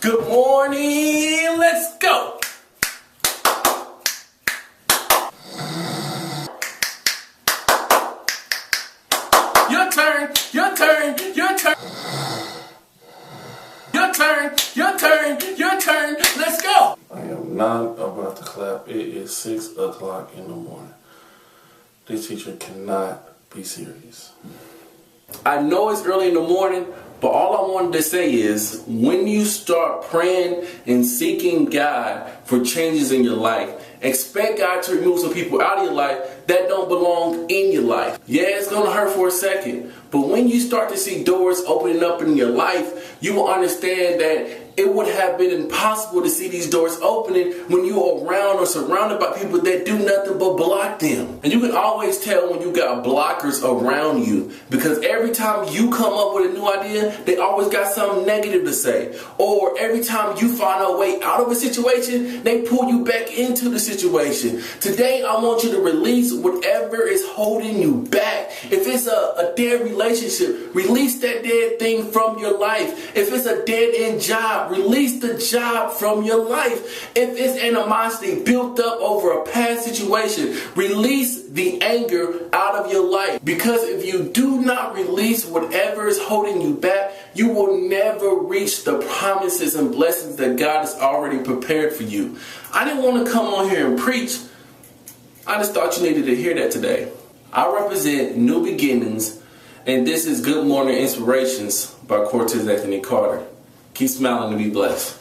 Good morning, let's go. Your turn, your turn, your turn. Your turn, your turn, your turn, let's go. I am not about to clap. It is 6 o'clock in the morning. This teacher cannot be serious. I know it's early in the morning, but all I wanted to say is when you start praying and seeking God for changes in your life, expect God to remove some people out of your life that don't belong in your life. Yeah, it's going to hurt for a second, but when you start to see doors opening up in your life, you will understand that it would have been impossible to see these doors opening when you are around or surrounded by people that do nothing but block them. And you can always tell when you got blockers around you, because every time you come up with a new idea, they always got something negative to say. Or every time you find a way out of a situation, they pull you back into the situation. Today, I want you to release whatever is holding you back. If it's a dead relationship, release that dead thing from your life. If it's a dead-end job, release the job from your life. If it's animosity built up over a past situation, release the anger out of your life. Because if you do not release whatever is holding you back, you will never reach the promises and blessings that God has already prepared for you. I didn't want to come on here and preach. I just thought you needed to hear that today. I represent New Beginnings, and this is Good Morning Inspirations by Cortez Anthony Carter. Keep smiling and be blessed.